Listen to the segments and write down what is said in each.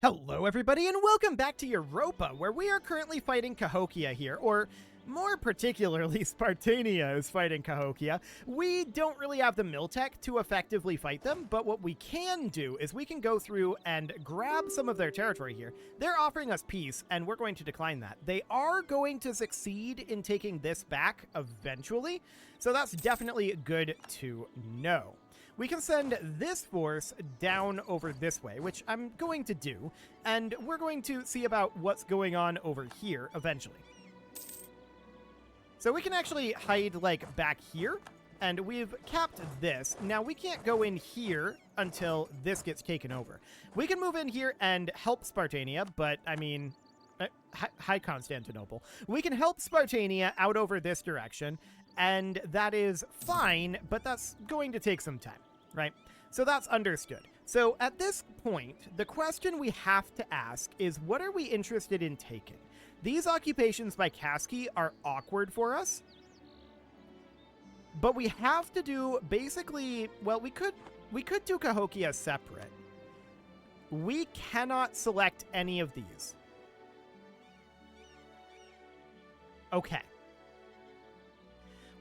Hello everybody and welcome back to Europa, where we are currently fighting Cahokia here, or more particularly Spartania is fighting Cahokia. We don't really have the mill tech to effectively fight them, but what we can do is we can go through and grab some of their territory here. They're offering us peace, and we're going to decline that. They are going to succeed in taking this back eventually, so that's definitely good to know. We can send this force down over this way, which I'm going to do, and we're going to see about what's going on over here eventually. So we can actually hide, like, back here, and we've capped this. Now, we can't go in here until this gets taken over. We can move in here and help Spartania, but, I mean... Hi, Constantinople. We can help Spartania out over this direction, and that is fine, but that's going to take some time. Right? So that's understood. So at this point, the question we have to ask is, what are we interested in taking? These occupations by Cahokia are awkward for us, but we have to do basically, well, we could do Cahokia separate. We cannot select any of these. Okay.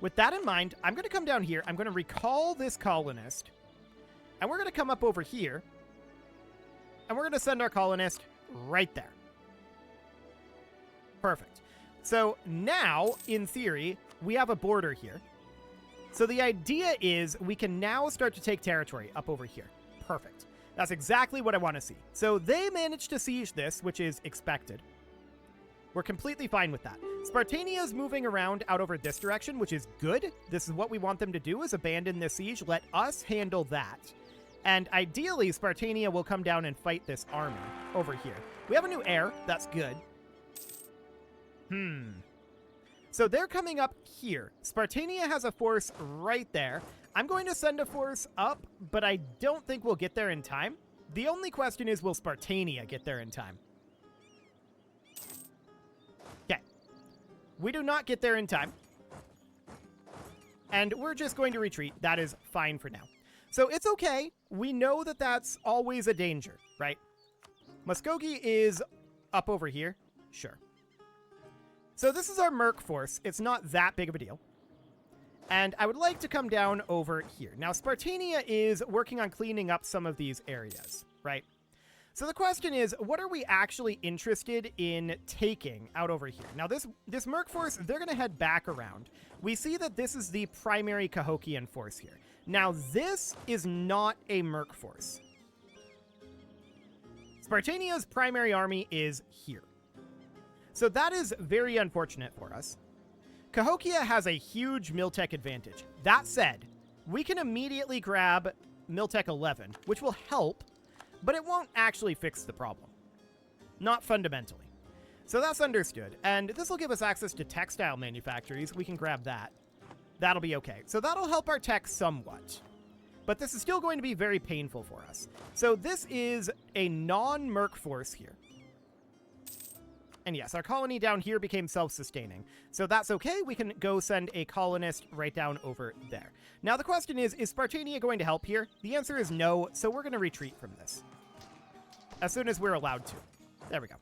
With that in mind, I'm going to come down here. I'm going to recall this colonist. And we're going to come up over here, and we're going to send our colonist right there. Perfect. So now, in theory, we have a border here. So the idea is we can now start to take territory up over here. Perfect. That's exactly what I want to see. So they managed to siege this, which is expected. We're completely fine with that. Spartania is moving around out over this direction, which is good. This is what we want them to do, is abandon this siege. Let us handle that. And ideally, Spartania will come down and fight this army over here. We have a new heir. That's good. So they're coming up here. Spartania has a force right there. I'm going to send a force up, but I don't think we'll get there in time. The only question is, will Spartania get there in time? Okay. We do not get there in time. And we're just going to retreat. That is fine for now. So it's okay. We know that that's always a danger, right? Muskogee is up over here. Sure. So this is our Merc force. It's not that big of a deal. And I would like to come down over here. Now, Spartania is working on cleaning up some of these areas, right? So the question is, what are we actually interested in taking out over here? Now, this Merc force, they're going to head back around. We see that this is the primary Cahokian force here. Now, this is not a Merc force. Spartania's primary army is here. So that is very unfortunate for us. Cahokia has a huge Miltech advantage. That said, we can immediately grab Miltech 11, which will help, but it won't actually fix the problem. Not fundamentally. So that's understood. And this will give us access to textile manufactories. We can grab that. That'll be okay. So that'll help our tech somewhat. But this is still going to be very painful for us. So this is a non-Merc force here. And yes, our colony down here became self-sustaining. So that's okay. We can go send a colonist right down over there. Now the question is Spartania going to help here? The answer is no, so we're going to retreat from this. As soon as we're allowed to. There we go.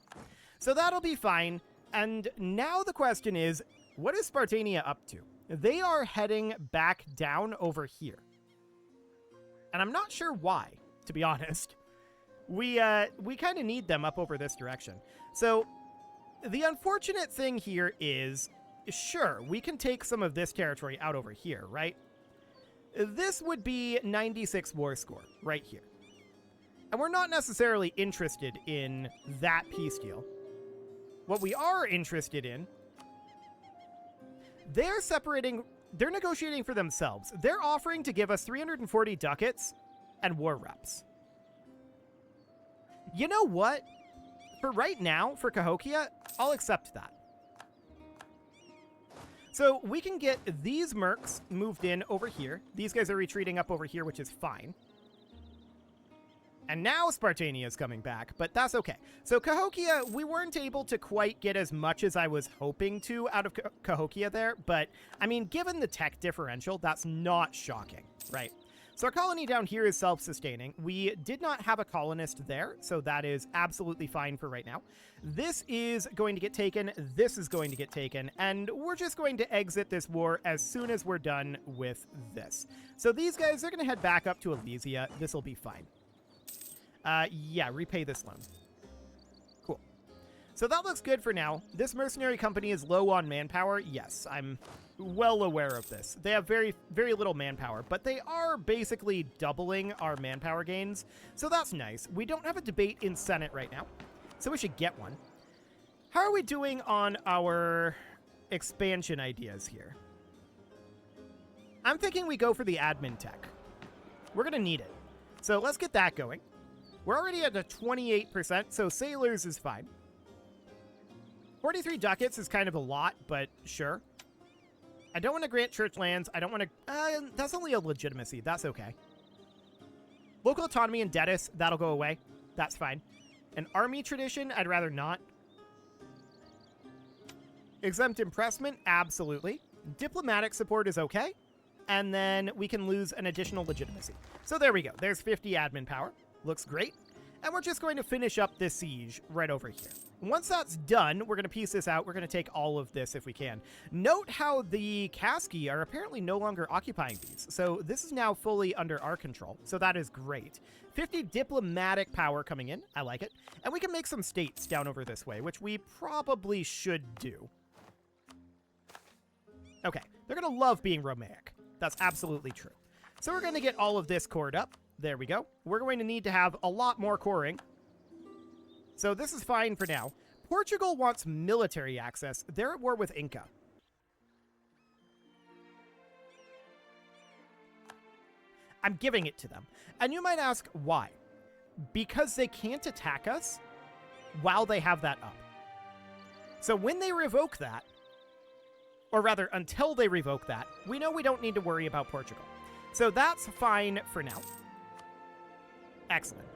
So that'll be fine. And now the question is, what is Spartania up to? They are heading back down over here. And I'm not sure why, to be honest. We kind of need them up over this direction. So the unfortunate thing here is, sure, we can take some of this territory out over here, right? This would be 96 war score right here. And we're not necessarily interested in that peace deal. What we are interested in, they're negotiating for themselves. They're offering to give us 340 ducats and war reps. You know what? For right now, for Cahokia, I'll accept that. So we can get these mercs moved in over here. These guys are retreating up over here, which is fine. And now Spartania is coming back, but that's okay. So Cahokia, we weren't able to quite get as much as I was hoping to out of Cahokia there, but I mean, given the tech differential, that's not shocking, right? So our colony down here is self-sustaining. We did not have a colonist there, so that is absolutely fine for right now. This is going to get taken, this is going to get taken, and we're just going to exit this war as soon as we're done with this. So these guys are going to head back up to Elysia. This will be fine. Yeah, repay this loan. Cool. So that looks good for now. This mercenary company is low on manpower. Yes, I'm well aware of this. They have very, very little manpower, but they are basically doubling our manpower gains, so that's nice. We don't have a debate in Senate right now, so we should get one. How are we doing on our expansion ideas here? I'm thinking we go for the admin tech. We're going to need it. So let's get that going. We're already at a 28%, so sailors is fine. 43 ducats is kind of a lot, but sure. I don't want to grant church lands. I don't want to... that's only a legitimacy. That's okay. Local autonomy and debtus, that'll go away. That's fine. An army tradition, I'd rather not. Exempt impressment, absolutely. Diplomatic support is okay. And then we can lose an additional legitimacy. So there we go. There's 50 admin power. Looks great. And we're just going to finish up this siege right over here. Once that's done, we're going to piece this out. We're going to take all of this if we can. Note how the Cahokia are apparently no longer occupying these. So this is now fully under our control. So that is great. 50 diplomatic power coming in. I like it. And we can make some states down over this way, which we probably should do. Okay. They're going to love being Romaic. That's absolutely true. So we're going to get all of this cored up. There we go. We're going to need to have a lot more coring. So this is fine for now. Portugal wants military access. They're at war with Inca. I'm giving it to them. And you might ask, why? Because they can't attack us while they have that up. So when they revoke that, or rather, until they revoke that, we know we don't need to worry about Portugal. So that's fine for now. Excellent.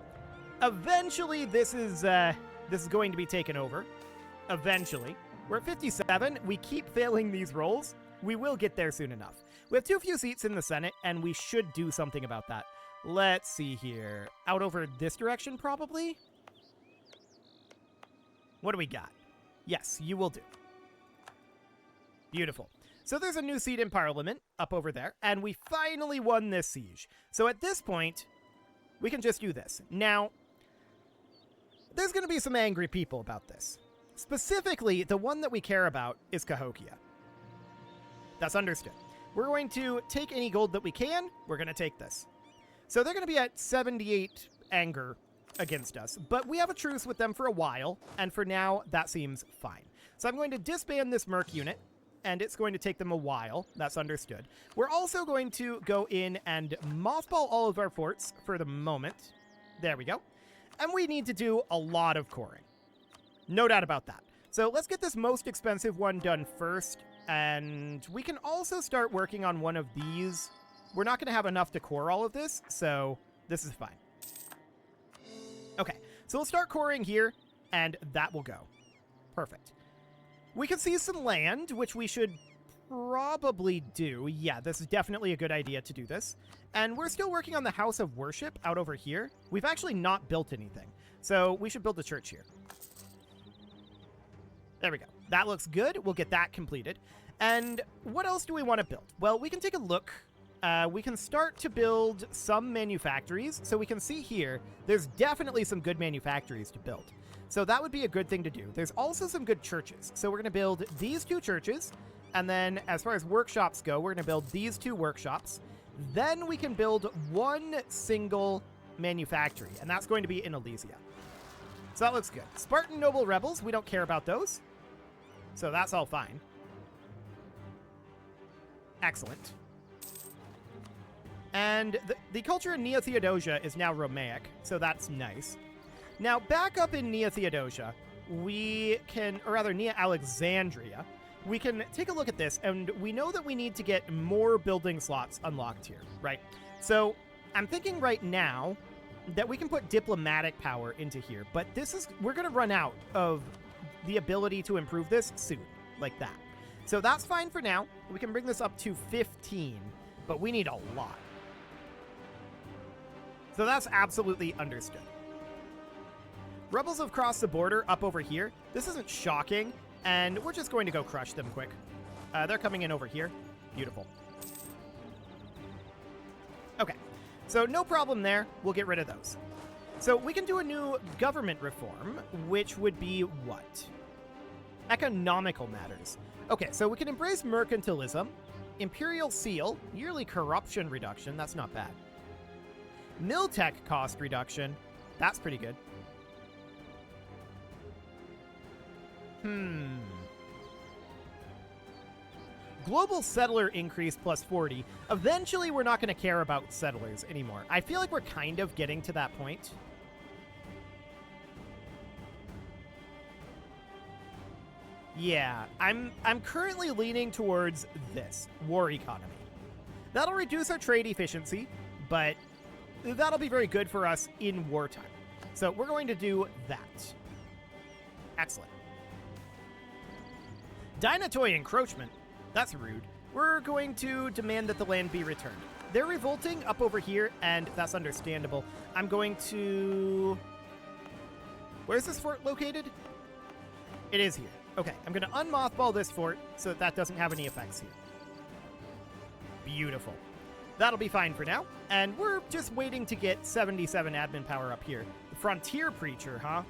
Eventually, this is going to be taken over. Eventually. We're at 57. We keep failing these rolls. We will get there soon enough. We have too few seats in the Senate, and we should do something about that. Let's see here. Out over this direction, probably? What do we got? Yes, you will do. Beautiful. So there's a new seat in Parliament up over there, and we finally won this siege. So at this point, we can just do this. Now, there's going to be some angry people about this. Specifically, the one that we care about is Cahokia. That's understood. We're going to take any gold that we can. We're going to take this. So they're going to be at 78 anger against us, but we have a truce with them for a while, and for now, that seems fine. So I'm going to disband this merc unit, and it's going to take them a while. That's understood. We're also going to go in and mothball all of our forts for the moment. There we go. And we need to do a lot of coring. No doubt about that. So let's get this most expensive one done first, and we can also start working on one of these. We're not going to have enough to core all of this, so this is fine. Okay, so we'll start coring here, and that will go. Perfect. We can see some land, which we should probably do. Yeah, this is definitely a good idea to do this. And we're still working on the House of Worship out over here. We've actually not built anything, so we should build a church here. There we go. That looks good. We'll get that completed. And what else do we want to build? Well, we can take a look. We can start to build some manufactories. So we can see here, there's definitely some good manufactories to build. So that would be a good thing to do. There's also some good churches. So we're going to build these 2 churches. And then as far as workshops go, we're going to build these 2 workshops. Then we can build 1 single manufactory. And that's going to be in Elysia. So that looks good. Spartan Noble Rebels, we don't care about those. So that's all fine. Excellent. And the culture in Nea Theodosia is now Romaic, so that's nice. Now, back up in Nea Theodosia, we can, or rather Nea Alexandria, we can take a look at this, and we know that we need to get more building slots unlocked here, right? So I'm thinking right now that we can put diplomatic power into here, but we're going to run out of the ability to improve this soon, like that. So that's fine for now. We can bring this up to 15, but we need a lot. So that's absolutely understood. Rebels have crossed the border up over here. This isn't shocking, and we're just going to go crush them quick. They're coming in over here. Beautiful. Okay, so no problem there. We'll get rid of those. So we can do a new government reform, which would be what? Economical matters. Okay, so we can embrace mercantilism, Imperial seal, yearly corruption reduction, that's not bad. Miltech cost reduction, that's pretty good. Global settler increase plus 40. Eventually, we're not going to care about settlers anymore. I feel like we're kind of getting to that point. Yeah, I'm currently leaning towards this, war economy. That'll reduce our trade efficiency, but that'll be very good for us in wartime. So we're going to do that. Excellent. Dynatoy encroachment. That's rude. We're going to demand that the land be returned. They're revolting up over here, and that's understandable. I'm going to... Where's this fort located? It is here. Okay, I'm going to unmothball this fort so that doesn't have any effects here. Beautiful. That'll be fine for now. And we're just waiting to get 77 admin power up here. The Frontier Preacher, huh?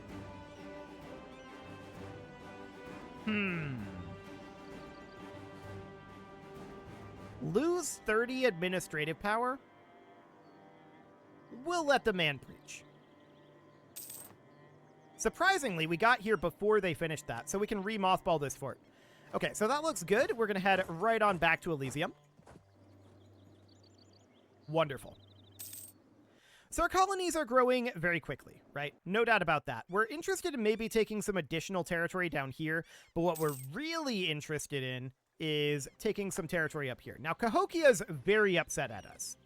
Lose 30 administrative power? We'll let the man preach. Surprisingly, we got here before they finished that, so we can re-mothball this fort. Okay, so that looks good. We're going to head right on back to Elysium. Wonderful. So our colonies are growing very quickly, right? No doubt about that. We're interested in maybe taking some additional territory down here, but what we're really interested in is taking some territory up here. Now, Cahokia is very upset at us.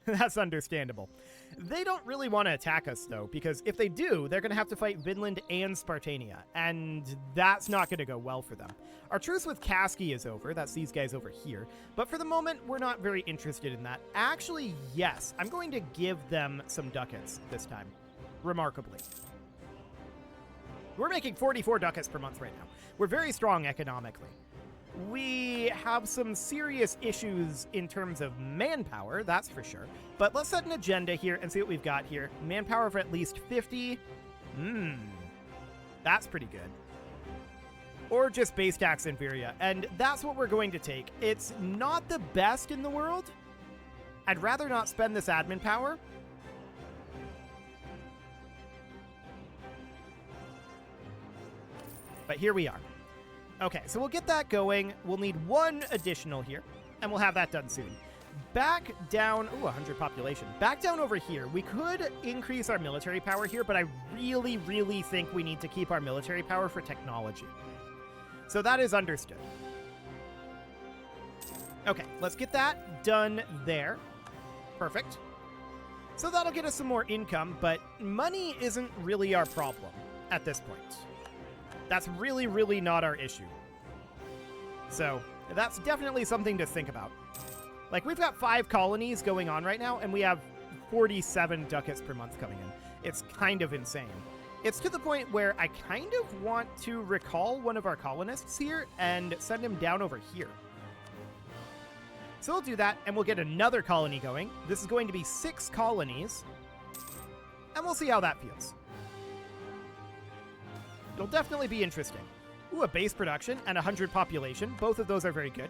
That's understandable. They don't really want to attack us, though, because if they do, they're going to have to fight Vinland and Spartania, and that's not going to go well for them. Our truce with Cahokia is over. That's these guys over here. But for the moment, we're not very interested in that. Actually, yes, I'm going to give them some ducats this time, remarkably. We're making 44 ducats per month right now. We're very strong economically. We have some serious issues in terms of manpower, that's for sure. But let's set an agenda here and see what we've got here. Manpower for at least 50. That's pretty good. Or just base tax inferior. And that's what we're going to take. It's not the best in the world. I'd rather not spend this admin power. But here we are. Okay, so we'll get that going. We'll need one additional here, and we'll have that done soon. Back down, 100 population. Back down over here. We could increase our military power here, but I really, really think we need to keep our military power for technology. So that is understood. Okay, let's get that done there. Perfect. So that'll get us some more income, but money isn't really our problem at this point. That's really, really not our issue. So that's definitely something to think about. Like, we've got 5 colonies going on right now, and we have 47 ducats per month coming in. It's kind of insane. It's to the point where I kind of want to recall one of our colonists here and send him down over here. So we'll do that, and we'll get another colony going. This is going to be 6 colonies, and we'll see how that feels. It'll definitely be interesting. Ooh, a base production and 100 population. Both of those are very good.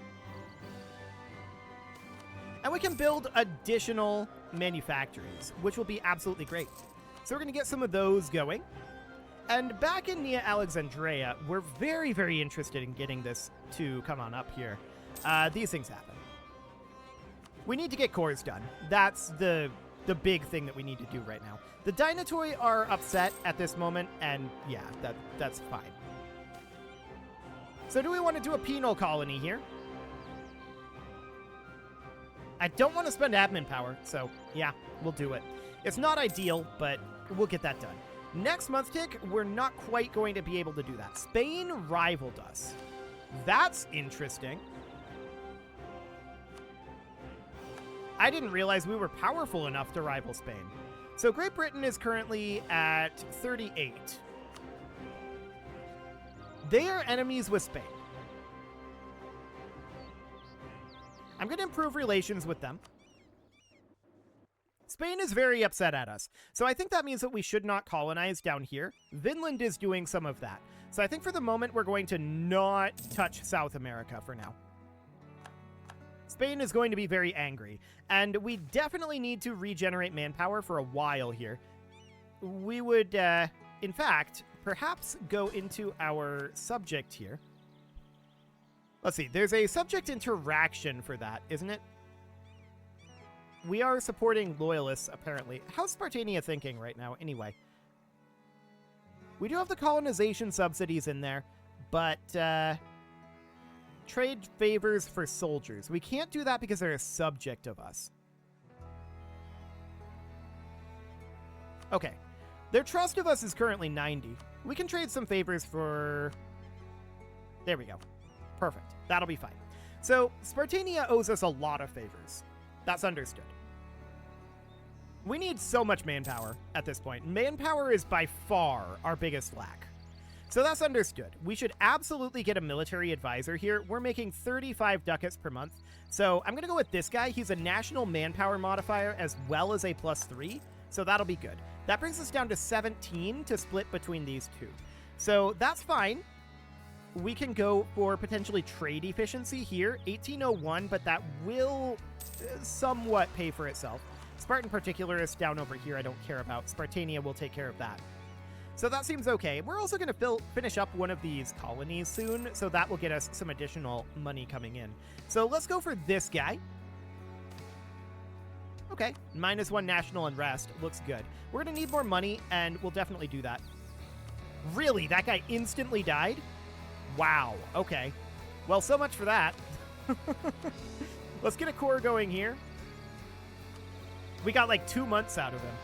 And we can build additional manufactories, which will be absolutely great. So we're going to get some of those going. And back in Nea Alexandria, we're very, very interested in getting this to come on up here. These things happen. We need to get cores done. That's the big thing that we need to do right now. The Dynatoy are upset at this moment, and yeah, that's fine. So do we want to do a penal colony here? I don't want to spend admin power, so yeah, we'll do it. It's not ideal, but we'll get that done. Next month tick, we're not quite going to be able to do that. Spain rivaled us. That's interesting. I didn't realize we were powerful enough to rival Spain. So Great Britain is currently at 38. They are enemies with Spain. I'm going to improve relations with them. Spain is very upset at us, so I think that means that we should not colonize down here. Vinland is doing some of that. So I think for the moment we're going to not touch South America for now. Spain is going to be very angry, and we definitely need to regenerate manpower for a while here. We would, in fact, perhaps go into our subject here. Let's see, there's a subject interaction for that, isn't it? We are supporting loyalists, apparently. How's Spartania thinking right now, anyway? We do have the colonization subsidies in there, but, trade favors for soldiers. We can't do that because they're a subject of us. Okay. Their trust of us is currently 90. We can trade some favors for... There we go. Perfect. That'll be fine. So, Spartania owes us a lot of favors. That's understood. We need so much manpower at this point. Manpower is by far our biggest lack. So that's understood. We should absolutely get a military advisor here. We're making 35 ducats per month. So I'm going to go with this guy. He's a national manpower modifier as well as a +3. So that'll be good. That brings us down to 17 to split between these two. So that's fine. We can go for potentially trade efficiency here. 1801, but that will somewhat pay for itself. Spartan Particularists down over here I don't care about. Spartania will take care of that. So that seems okay. We're also going to finish up one of these colonies soon, so that will get us some additional money coming in. So let's go for this guy. Okay, -1 national unrest. Looks good. We're going to need more money, and we'll definitely do that. Really? That guy instantly died? Wow. Okay. Well, so much for that. Let's get a core going here. We got like 2 months out of him.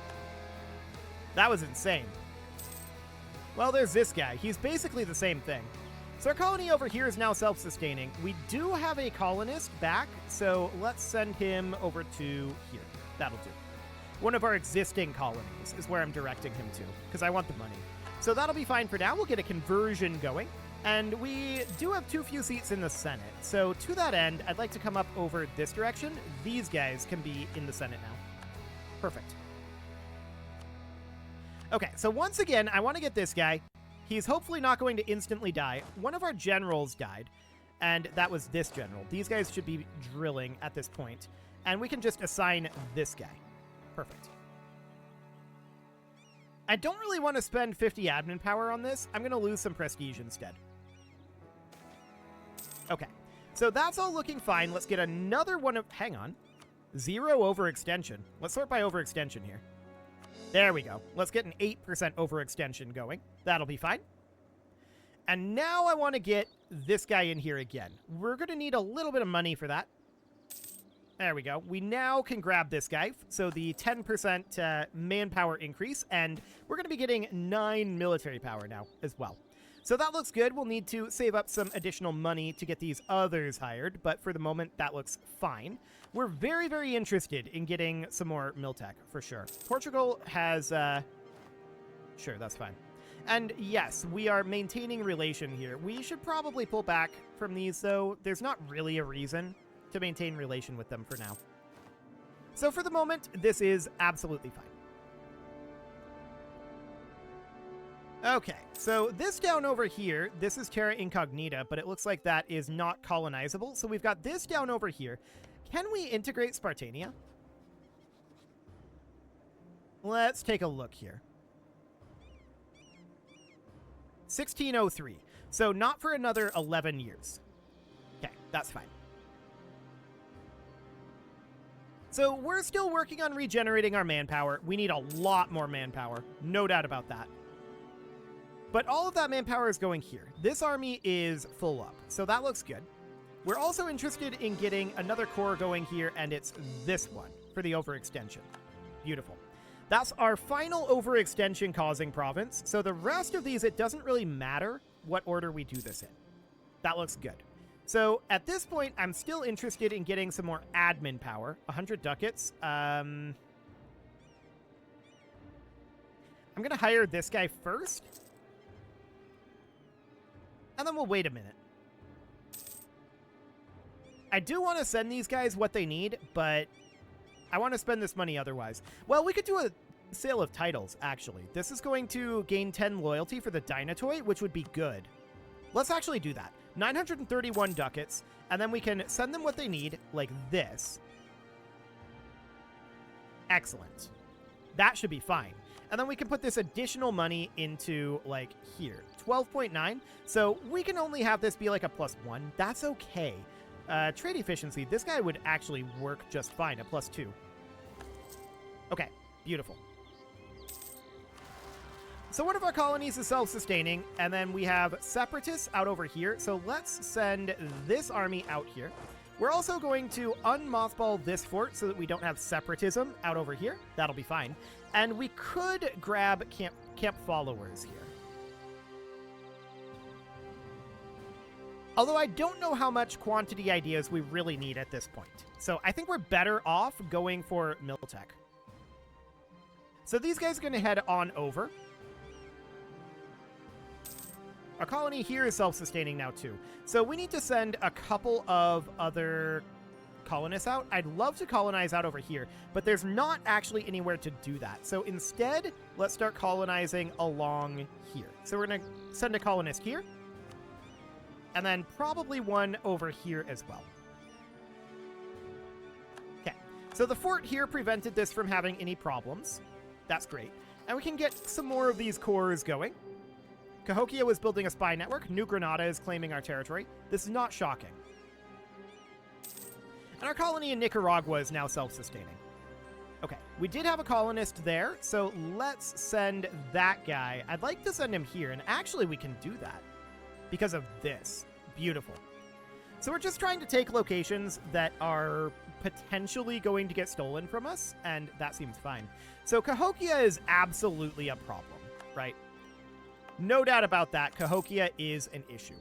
That was insane. Well, there's this guy. He's basically the same thing. So our colony over here is now self-sustaining. We do have a colonist back, so let's send him over to here. That'll do. One of our existing colonies is where I'm directing him to, because I want the money. So that'll be fine for now. We'll get a conversion going. And we do have too few seats in the Senate. So to that end, I'd like to come up over this direction. These guys can be in the Senate now. Perfect. Okay, so once again, I want to get this guy. He's hopefully not going to instantly die. One of our generals died, and that was this general. These guys should be drilling at this point, and we can just assign this guy. Perfect. I don't really want to spend 50 admin power on this. I'm going to lose some prestige instead. Okay, so that's all looking fine. Let's get another one of... Hang on. 0 overextension. Let's sort by overextension here. There we go. Let's get an 8% overextension going. That'll be fine. And now I want to get this guy in here again. We're going to need a little bit of money for that. There we go. We now can grab this guy. So the 10% manpower increase, and we're going to be getting 9 military power now as well. So that looks good. We'll need to save up some additional money to get these others hired, but for the moment, that looks fine. We're very, very interested in getting some more Miltech, for sure. Portugal has... Sure, that's fine. And yes, we are maintaining relation here. We should probably pull back from these, though. There's not really a reason to maintain relation with them for now. So for the moment, this is absolutely fine. Okay, so this down over here, this is Terra Incognita, but it looks like that is not colonizable. So we've got this down over here. Can we integrate Spartania? Let's take a look here. 1603. So not for another 11 years. Okay, that's fine. So we're still working on regenerating our manpower. We need a lot more manpower. No doubt about that. But all of that manpower is going here. This army is full up, so that looks good. We're also interested in getting another corps going here, and it's this one for the overextension. Beautiful. That's our final overextension causing province. So the rest of these, it doesn't really matter what order we do this in. That looks good. So at this point, I'm still interested in getting some more admin power. 100 ducats. I'm going to hire this guy first. And then we'll wait a minute. I do want to send these guys what they need, but I want to spend this money otherwise. Well, we could do a sale of titles, actually. This is going to gain 10 loyalty for the Dynatoy, which would be good. Let's actually do that. 931 ducats, and then we can send them what they need, like this. Excellent. That should be fine. And then we can put this additional money into, like, here. 12.9. So we can only have this be like a +1. That's okay. Trade efficiency. This guy would actually work just fine. A +2. Okay. Beautiful. So one of our colonies is self-sustaining, and then we have separatists out over here. So let's send this army out here. We're also going to unmothball this fort so that we don't have separatism out over here. That'll be fine. And we could grab camp followers here. Although I don't know how much quantity ideas we really need at this point. So I think we're better off going for Miltech. So these guys are going to head on over. Our colony here is self-sustaining now, too. So we need to send a couple of other colonists out. I'd love to colonize out over here, but there's not actually anywhere to do that. So instead, let's start colonizing along here. So we're going to send a colonist here, and then probably one over here as well. Okay, so the fort here prevented this from having any problems. That's great. And we can get some more of these cores going. Cahokia was building a spy network. New Granada is claiming our territory. This is not shocking. And our colony in Nicaragua is now self-sustaining. Okay, we did have a colonist there, so let's send that guy. I'd like to send him here, and actually we can do that because of this. Beautiful. So we're just trying to take locations that are potentially going to get stolen from us, and that seems fine. So Cahokia is absolutely a problem, right? No doubt about that. Cahokia is an issue.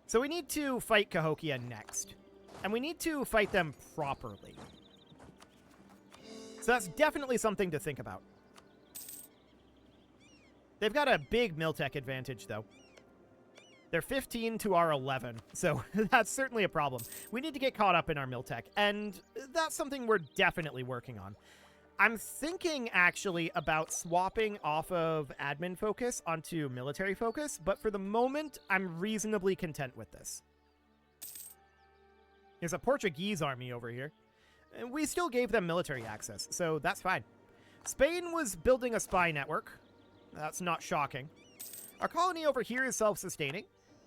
So we need to fight Cahokia next. And we need to fight them properly. So that's definitely something to think about. They've got a big Miltech advantage, though. They're 15 to our 11, so that's certainly a problem. We need to get caught up in our Miltech, and that's something we're definitely working on. I'm thinking, actually, about swapping off of admin focus onto military focus, but for the moment, I'm reasonably content with this. There's a Portuguese army over here, and we still gave them military access, so that's fine. Spain was building a spy network. That's not shocking. Our colony over here is self-sustaining,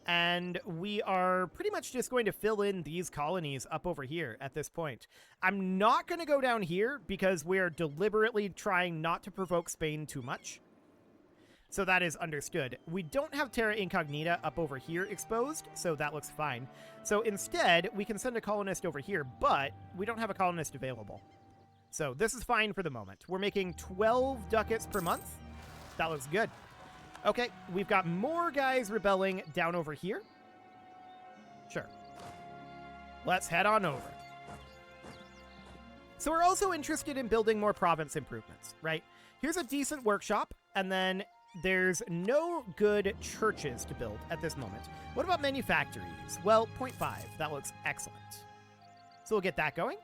and we are pretty much just going to fill in these colonies up over here at this point. I'm not going to go down here because we're deliberately trying not to provoke Spain too much. So that is understood. We don't have Terra Incognita up over here exposed, so that looks fine. So instead, we can send a colonist over here, but we don't have a colonist available. So this is fine for the moment. We're making 12 ducats per month. That looks good. Okay, we've got more guys rebelling down over here. Sure. Let's head on over. So we're also interested in building more province improvements, right? Here's a decent workshop, and then there's no good churches to build at this moment. What about manufactories? Well, 0.5. That looks excellent. So we'll get that going.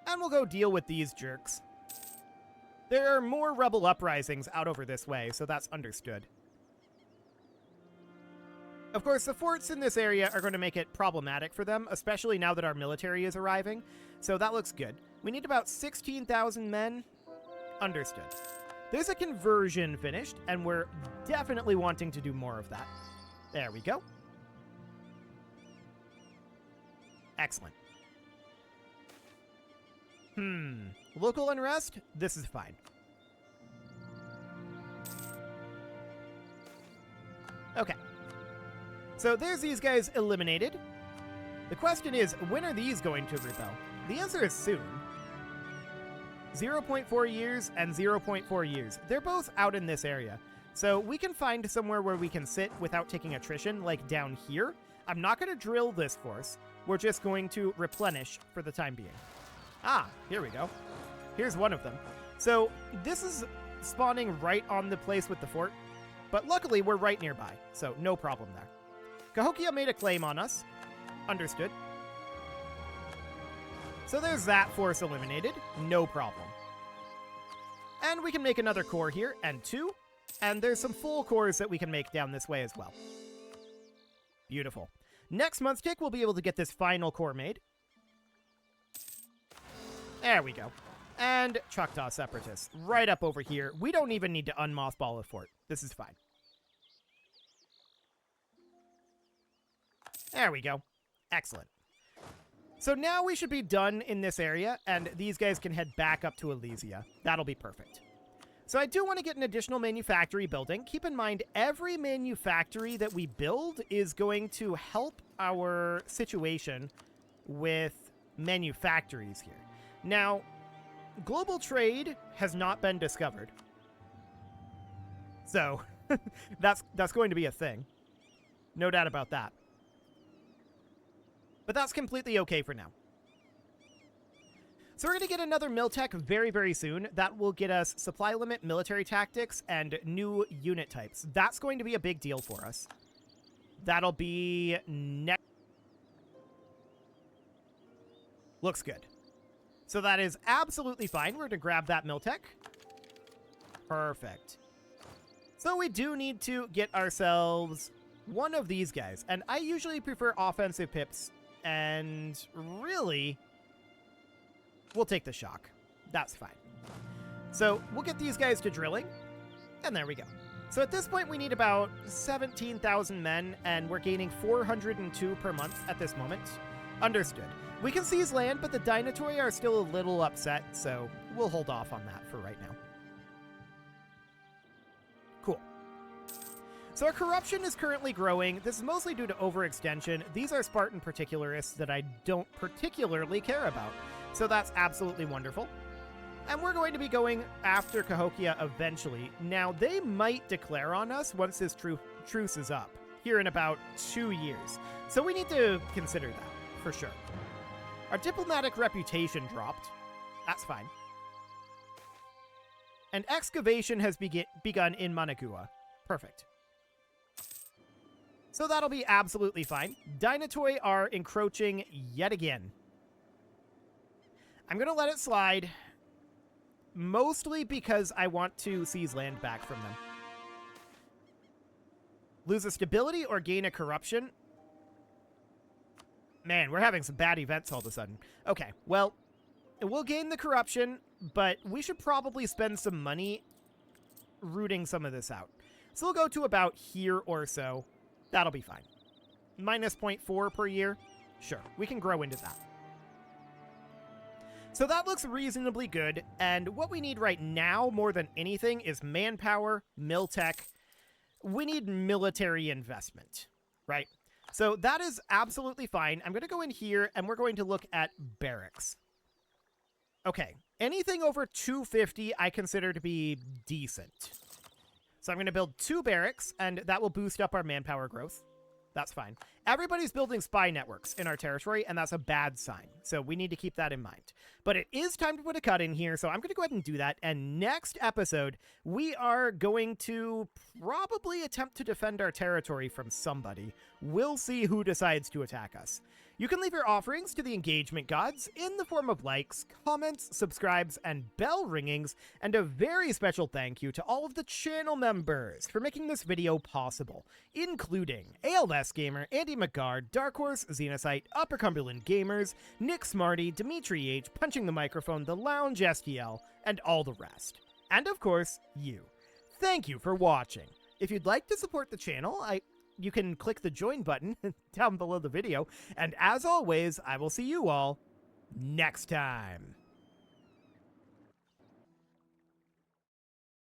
And we'll go deal with these jerks. There are more rebel uprisings out over this way, so that's understood. Of course, the forts in this area are going to make it problematic for them, especially now that our military is arriving, so that looks good. We need about 16,000 men. Understood. There's a conversion finished, and we're definitely wanting to do more of that. There we go. Excellent. Local unrest? This is fine. Okay. So there's these guys eliminated. The question is, when are these going to rebel? The answer is soon. 0.4 years and 0.4 years. They're both out in this area. So we can find somewhere where we can sit without taking attrition, like down here. I'm not going to drill this force. We're just going to replenish for the time being. Ah, here we go. Here's one of them. So this is spawning right on the place with the fort, but luckily we're right nearby, so no problem there. Cahokia made a claim on us. Understood. So there's that force eliminated. No problem. And we can make another core here, and 2. And there's some full cores that we can make down this way as well. Beautiful. Next month's tick, we'll be able to get this final core made. There we go. And Choctaw Separatists, right up over here. We don't even need to unmothball a fort. This is fine. There we go. Excellent. So now we should be done in this area, and these guys can head back up to Elysia. That'll be perfect. So I do want to get an additional manufactory building. Keep in mind, every manufactory that we build is going to help our situation with manufactories here. Now, global trade has not been discovered. So, that's going to be a thing. No doubt about that. But that's completely okay for now. So we're going to get another Miltech very, very soon. That will get us supply limit, military tactics, and new unit types. That's going to be a big deal for us. That'll be next. Looks good. So that is absolutely fine. We're going to grab that Miltech. Perfect. So we do need to get ourselves one of these guys. And I usually prefer offensive pips. And really, we'll take the shock. That's fine. So we'll get these guys to drilling. And there we go. So at this point, we need about 17,000 men, and we're gaining 402 per month at this moment. Understood. We can seize land, but the Dynatory are still a little upset, so we'll hold off on that for right now. Cool. So our corruption is currently growing. This is mostly due to overextension. These are Spartan particularists that I don't particularly care about. So that's absolutely wonderful. And we're going to be going after Cahokia eventually. Now, they might declare on us once this truce is up, here in about 2 years. So we need to consider that, for sure. Our diplomatic reputation dropped. That's fine. And excavation has begun in Managua. Perfect. So that'll be absolutely fine. Dynatoi are encroaching yet again. I'm going to let it slide, mostly because I want to seize land back from them. Lose a stability or gain a corruption? Man, we're having some bad events all of a sudden. Okay, well, we'll gain the corruption, but we should probably spend some money rooting some of this out. So we'll go to about here or so. That'll be fine. Minus 0.4 per year? Sure, we can grow into that. So that looks reasonably good, and what we need right now, more than anything, is manpower, miltech. We need military investment, right? So that is absolutely fine. I'm going to go in here, and we're going to look at barracks. Okay, anything over 250 I consider to be decent. So I'm going to build 2 barracks, and that will boost up our manpower growth. That's fine. Everybody's building spy networks in our territory, and that's a bad sign. So we need to keep that in mind. But it is time to put a cut in here, so I'm going to go ahead and do that. And next episode, we are going to probably attempt to defend our territory from somebody. We'll see who decides to attack us. You can leave your offerings to the engagement gods in the form of likes, comments, subscribes, and bell ringings, and a very special thank you to all of the channel members for making this video possible, including ALS Gamer, Andy McGard, Dark Horse, Xenocyte, Upper Cumberland Gamers, Nick Smarty, Dimitri H, Punching the Microphone, The Lounge STL, and all the rest. And of course, you. Thank you for watching. If you'd like to support the channel, you can click the join button down below the video. And as always, I will see you all next time.